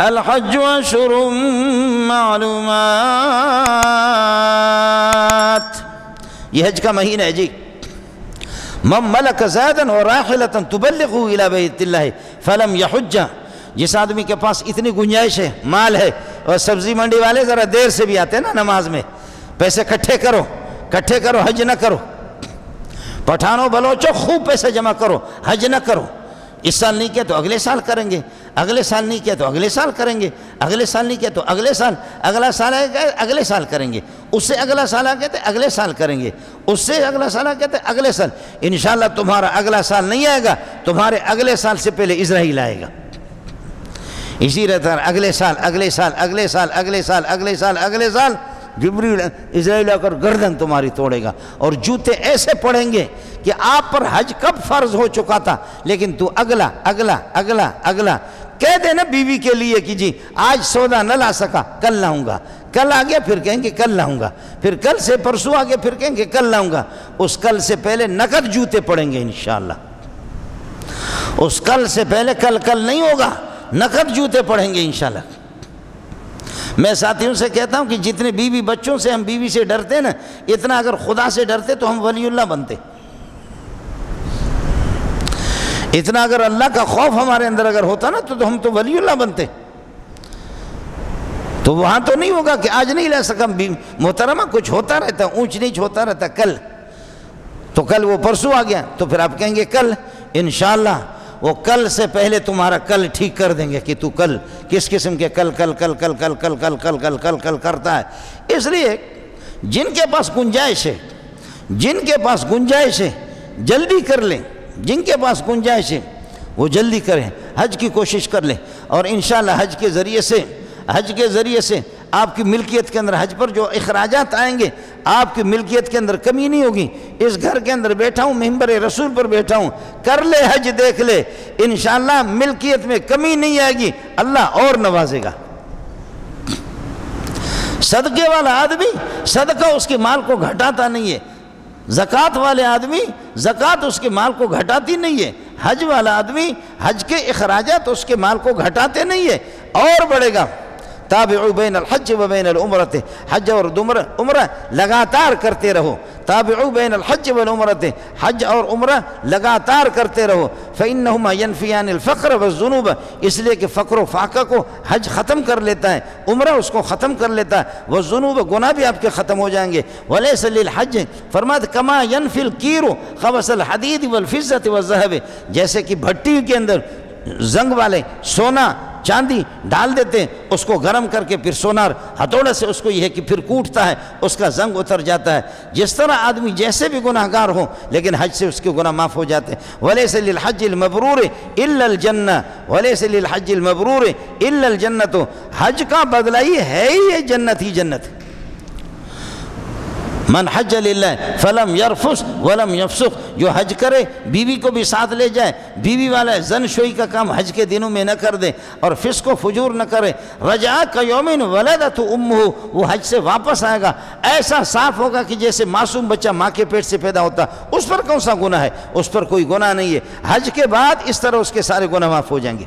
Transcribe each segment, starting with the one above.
الحج اشہر معلومات، یہ حج کا مہینہ ہے جی۔ من ملک زادا وراحلۃ تبلغه الی بیت اللہ فلم یحج، جس آدمی کے پاس اتنی گنجائش ہے، مال ہے، اور سبزی منڈی والے ذرا دیر سے بھی آتے ہیں نا نماز میں، پیسے کٹھے کرو حج نہ کرو، پٹھانوں بلوچوں خوب پیسے جمع کرو، حج نہ کرو، اس سال نہیں کیا تو اگلے سال کریں گے، اگلے سال نہیں کیا تو اگلے سال کریں گے، اگلے سال نہیں کیا تو اگلے سال، اگلا سال آئے گا اگلے سال کریں گے، اس سے اگلا سال آ گیا تو اگلے سال کریں گے، اس سے اگلا سال آ گیا تو اگلے سال۔ انشاءاللہ تمہارا اگلا سال نہیں آئے گا، تمہارے اگلے سال سے پہلے اسرائیل آئے گا۔ اسی رہتا ہے اگلے سال اگلے سال اگلے سال اگلے سال اگلے سال اگلے سال، جبریل اسرائیل آ کر گردن تمہاری توڑے گا، اور جوتے ایسے پڑیں گے کہ آپ پر حج کب فرض ہو چکا تھا، لیکن تو اگلا اگلا اگلا اگلا کہہ دے نا بیوی کے لیے کہ جی آج سودا نہ لا سکا کل لاؤں گا، کل آ گیا پھر کہیں گے کل لاؤں گا، پھر کل سے پرسوں آ گیا پھر کہیں گے کل لاؤں گا، اس کل سے پہلے نقد جوتے پڑیں گے انشاءاللہ، اس کل سے پہلے کل نہیں ہوگا، نقد جوتے پڑیں گے انشاءاللہ۔ میں ساتھیوں سے کہتا ہوں کہ جتنے بیوی بچوں سے ہم بیوی سے ڈرتے نا، اتنا اگر خدا سے ڈرتے تو ہم ولی اللہ بنتے، اتنا اگر اللہ کا خوف ہمارے اندر اگر ہوتا نا تو ہم تو ولی اللہ بنتے۔ تو وہاں تو نہیں ہوگا کہ آج نہیں لے سکا محترمہ، کچھ ہوتا رہتا، اونچ نیچ ہوتا رہتا، کل تو کل وہ پرسوں آ گیا تو پھر آپ کہیں گے کل، انشاءاللہ وہ کل سے پہلے تمہارا کل ٹھیک کر دیں گے کہ تو کل کس قسم کے کل کرتا ہے۔ اس لیے جن کے پاس گنجائش ہے جلدی کر لیں، جن کے پاس گنجائش ہے وہ جلدی کریں، حج کی کوشش کر لیں، اور انشاءاللہ حج کے ذریعے سے آپ کی ملکیت کے اندر حج پر جو اخراجات آئیں گے آپ کی ملکیت کے اندر کمی نہیں ہوگی۔ اس گھر کے اندر بیٹھا ہوں، ممبر رسول پر بیٹھا ہوں، کر لے حج، دیکھ لے، انشاءاللہ ملکیت میں کمی نہیں آئے گی، اللہ اور نوازے گا۔ صدقے والا آدمی صدقہ اس کے مال کو گھٹاتا نہیں ہے، زکوٰۃ والے آدمی زکوٰۃ اس کے مال کو گھٹاتی نہیں ہے، حج والا آدمی حج کے اخراجات اس کے مال کو گھٹاتے نہیں ہے، اور بڑھے گا۔ تابعوا بین الحج و بین العمرۃ، حج اور عمرہ لگاتار کرتے رہو، تابعوا بین الحج والعمرۃ، حج اور عمرہ لگاتار کرتے رہو، فإنہما ینفیان الفقر والذنوب، اس لیے کہ فقر و فاقہ کو حج ختم کر لیتا ہے، عمرہ اس کو ختم کر لیتا ہے، والذنوب گناہ بھی آپ کے ختم ہو جائیں گے۔ ولیس للحج، فرمایا کما ینفی الکیر خبث الحدید والفضۃ والذہب، جیسے کہ بھٹی کے اندر زنگ والے سونا چاندی ڈال دیتے ہیں، اس کو گرم کر کے پھر سونار ہتھوڑے سے اس کو یہ ہے کہ پھر کوٹتا ہے، اس کا زنگ اتر جاتا ہے۔ جس طرح آدمی جیسے بھی گناہ گار ہو لیکن حج سے اس کے گناہ معاف ہو جاتے ہیں۔ وَلَيْسَ لِلْحَجِّ الْمَبْرُورِ إِلَّا الْجَنَّةُ وَلَيْسَ لِلْحَجِّ الْمَبْرُورِ إِلَّا الْجَنَّةُ، حج کا بدلہ ہی ہے یہ جنت ہی جنت۔ من حج للہ فلم یرفث ولم یفسق، جو حج کرے بیوی کو بھی ساتھ لے جائے، بیوی والا زن شوئی کا کام حج کے دنوں میں نہ کر دے، اور فسق و فجور نہ کرے، رجع کیوم ولدت امہ، وہ حج سے واپس آئے گا ایسا صاف ہوگا کہ جیسے معصوم بچہ ماں کے پیٹ سے پیدا ہوتا، اس پر کون سا گناہ ہے؟ اس پر کوئی گناہ نہیں ہے۔ حج کے بعد اس طرح اس کے سارے گناہ معاف ہو جائیں گے۔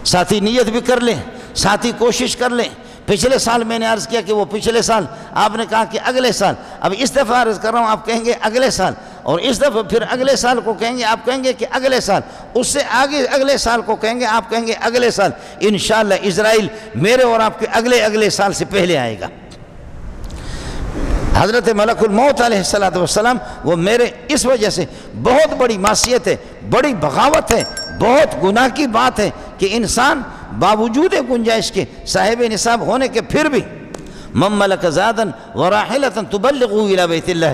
ساتھی نیت بھی کر لیں، ساتھی کوشش کر لیں۔ پچھلے سال میں نے عرض کیا کہ وہ پچھلے سال آپ نے کہا کہ اگلے سال، اب اس دفعہ عرض کر رہا ہوں آپ کہیں گے اگلے سال، اور اس دفعہ پھر اگلے سال کو کہیں گے آپ کہیں گے کہ اگلے سال، اس سے آگے اگلے سال کو کہیں گے آپ کہیں گے اگلے سال، انشاءاللہ اسرائیل میرے اور آپ کے اگلے سال سے پہلے آئے گا۔ حضرت ملک الموت علیہ السلام وہ میرے اس وجہ سے بہت بڑی معصیت ہے، بڑی بغاوت ہے، بہت گناہ کی بات ہے کہ انسان باوجود گنجائش کے صاحب نصاب ہونے کے پھر بھی من ملک زادا وراحلۃ تبلغه الی بیت اللہ،